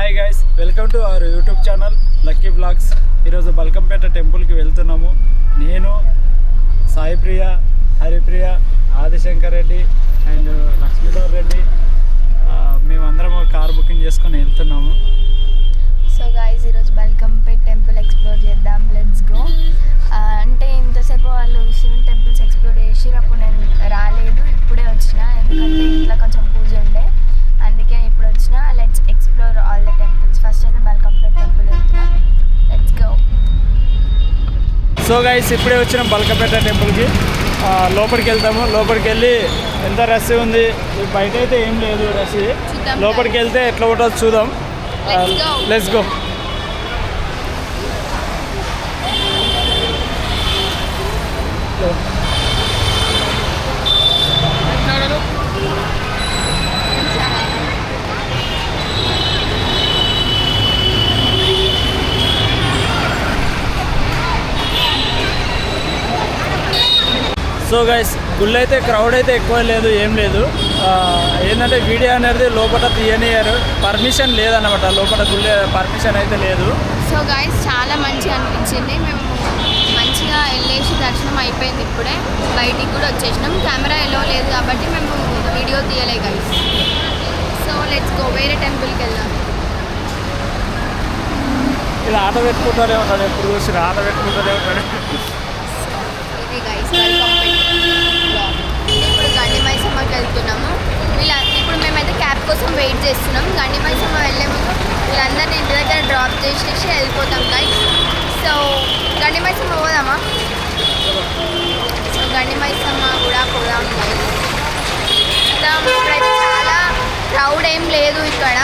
Hi guys, welcome to our YouTube channel lucky vlogs. ఈరోజు బల్కంపేట టెంపుల్కి వెళ్తున్నాము. నేను సాయిప్రియ, హరిప్రియ, ఆదిశంకర్ రెడ్డి అండ్ లక్ష్మీధర్ రెడ్డి మేమందరం కార్ బుకింగ్ చేసుకొని వెళ్తున్నాము. సో గైస్, ఈరోజు బల్కంపేట టెంపుల్ ఎక్స్ప్లోర్ చేద్దాం. Let's go. అంటే ఇంతసేపు వాళ్ళు శివుని టెంపుల్స్ ఎక్స్ప్లోర్ చేసి అప్పుడు నేను రాలేదు, ఇప్పుడే వచ్చిన. ఎందుకంటే ఇంట్లో కొంచెం పూజ ఉండే, అందుకే ఇప్పుడు వచ్చిన. Let's explore all the temples. First అయితే బల్కంపేట టెంపుల్ వెళ్తున్నా. Let's go. సో గైస్, ఇప్పుడే వచ్చిన బల్కంపేట టెంపుల్కి. లోపలికి వెళ్తాము. లోపలికి వెళ్ళి ఎంత రష్ ఉంది, బయట అయితే ఏం లేదు రష్. లోపలికి వెళ్తే ఎట్లా ఉంటుందో చూద్దాం. Let's go. సో గైస్, గుళ్ళు అయితే క్రౌడ్ అయితే ఎక్కువ లేదు, ఏం లేదు. ఏంటంటే వీడియో అనేది లోపల తీయనియరు, పర్మిషన్ లేదన్నమాట. లోపల గుళ్ళే పర్మిషన్ అయితే లేదు. సో గైస్, చాలా మంచిగా అనిపించింది. మేము మంచిగా వెళ్ళేసి దర్శనం అయిపోయింది. ఇప్పుడే బయటికి కూడా వచ్చేసినాం. కెమెరా ఎలా లేదు కాబట్టి మేము వీడియో తీయలే గైస్. So let's go. వేరే టెంపుల్కి వెళ్దాం. ఇలా ఆట పెట్టుకుంటారే ఉంటాడు, ఎప్పుడు చూసి ఆట పెట్టుకుంటారే ఉంటాడు. ఇది గైస్ ఇప్పుడు గండి మైసమ్మకి వెళ్తున్నాము. ఇప్పుడు మేమైతే క్యాబ్ కోసం వెయిట్ చేస్తున్నాం. గండి మైసమ్మ వెళ్ళే ముందు వీళ్ళందరినీ ఇంటి దగ్గర డ్రాప్ చేసేసి వెళ్ళిపోతాం గైస్. సో గండి మైసమ్మ పోదామా? సో గండి మైసమ్మ కూడా పోదాం గైస్. ఇప్పుడైతే చాలా క్రౌడ్ ఏం లేదు ఇక్కడ.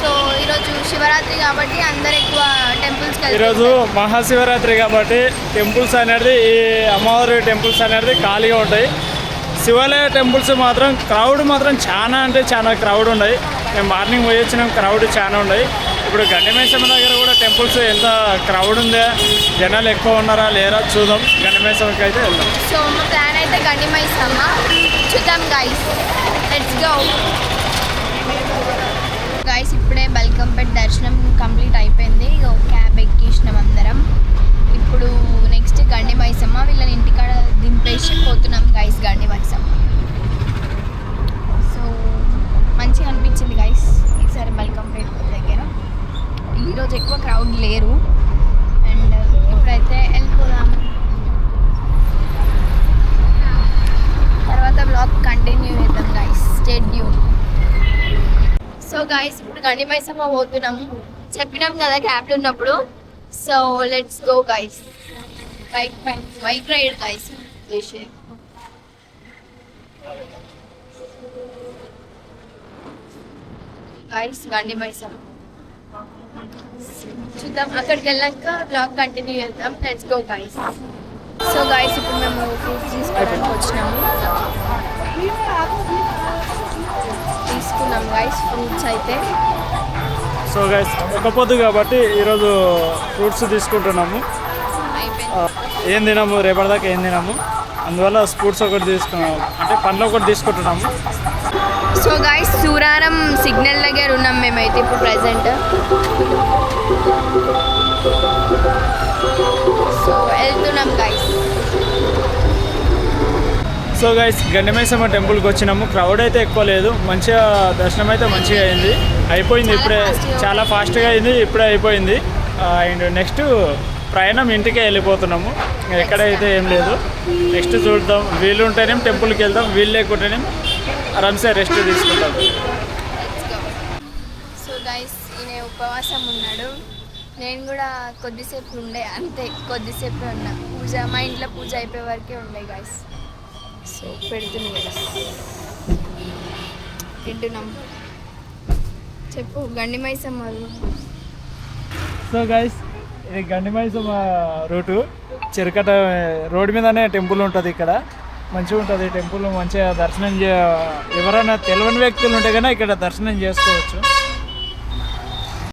సో ఈరోజు శివరాత్రి కాబట్టి అందరు ఎక్కువ టెంపుల్స్కి వెళ్తారు. ఈరోజు మహాశివరాత్రి కాబట్టి టెంపుల్స్ అనేది, ఈ అమ్మవారి టెంపుల్స్ అనేది ఖాళీగా ఉంటాయి. శివాలయ టెంపుల్స్ మాత్రం క్రౌడ్ మాత్రం చాలా అంటే చాలా క్రౌడ్ ఉన్నాయి. మేము మార్నింగ్ పోయి వచ్చినాం, క్రౌడ్ చాలా ఉన్నాయి. ఇప్పుడు గండిమైసమ్మ దగ్గర కూడా టెంపుల్స్ ఎంత క్రౌడ్ ఉందా, జనాలు ఎక్కువ ఉన్నారా లేరా చూద్దాం. గండిమైసమ్మకి అయితే వెళ్దాం. సో మా ప్లాన్ అయితే గండి మైసమ్మ చూద్దాం గైస్. Let's go. గైస్, ఇప్పుడే బల్కంపేట దర్శనం కంప్లీట్ అయిపోయింది. క్యాబ్ ఎక్కేసినాం అందరం. ఇప్పుడు నెక్స్ట్ గండి మైసమ్మ. వీళ్ళని ఇంటికాడ దింపేసి పోతున్నాం గైస్ గండి మైసమ్మ. సో మంచిగా అనిపించింది గైస్ ఈసారి బల్కంపేట దగ్గర. ఈరోజు ఎక్కువ క్రౌడ్ లేరు. అండ్ ఇప్పుడైతే వెళ్ళిపోదాం. తర్వాత బ్లాగ్ కంటిన్యూ చేద్దాం guys. Stay tune. So guys, ఇప్పుడు గండి మైసమ్మ పోతున్నాము. చెప్పినాం కదా క్యాబ్లో ఉన్నప్పుడు. So let's go guys. Bike ride guys. Guys Gandi Maisamma చూద్దాం. అక్కడికి వెళ్ళాక బ్లాగ్ కంటిన్యూ చేద్దాం. Let's go guys. So guys, ఇప్పుడు మేము ఫ్రూట్స్ తీసుకోవడానికి వచ్చినాము. తీసుకున్నాం గైస్ ఫ్రూట్స్ అయితే. సో గైస్, ఒక పొద్దు కాబట్టి ఈరోజు ఫ్రూట్స్ తీసుకుంటున్నాము. ఏం తినాము, రేపటిదాకా ఏం తినాము, అందువల్ల ఫ్రూట్స్ ఒకటి తీసుకున్నాము, అంటే పండ్లు ఒకటి తీసుకుంటున్నాము. సో గైస్, సూరారం సిగ్నల్ దగ్గర ఉన్నాం మేమైతే ఇప్పుడు ప్రెజెంట్. సో వెళ్తున్నాం గైస్. సో గైస్, గండిమైసమ్మ టెంపుల్కి వచ్చినాము. క్రౌడ్ అయితే ఎక్కువ లేదు, మంచిగా దర్శనం అయితే మంచిగా అయింది. అయిపోయింది ఇప్పుడే, చాలా ఫాస్ట్గా అయింది, ఇప్పుడే అయిపోయింది. అండ్ నెక్స్ట్ ప్రయాణం ఇంటికే వెళ్ళిపోతున్నాము. ఎక్కడైతే ఏం లేదు. నెక్స్ట్ చూద్దాం, వీలు ఉంటేనేం టెంపుల్కి వెళ్దాం, వీలు లేకుంటేనేం ఆరామ్సే రెస్ట్ తీసుకుంటాం. సో గైస్, ఈయన ఉపవాసం ఉన్నాడు. నేను కూడా కొద్దిసేపు ఉండే, అంతే కొద్దిసేపు ఉన్నా. పూజ మా ఇంట్లో పూజ అయిపోయే వరకే ఉండే గైస్. సో పెడుతున్నాం గైస్, తింటున్నాం. చెప్పు గండి మైసమ్మ. సో గైస్, ఇది గండిమైసమ్మ రూటు. చిరకట రోడ్డు మీదనే టెంపుల్ ఉంటుంది. ఇక్కడ మంచిగా ఉంటుంది టెంపుల్. మంచిగా దర్శనం ఎవరైనా తెలియని వ్యక్తులు ఉంటే కన్నా ఇక్కడ దర్శనం చేసుకోవచ్చు.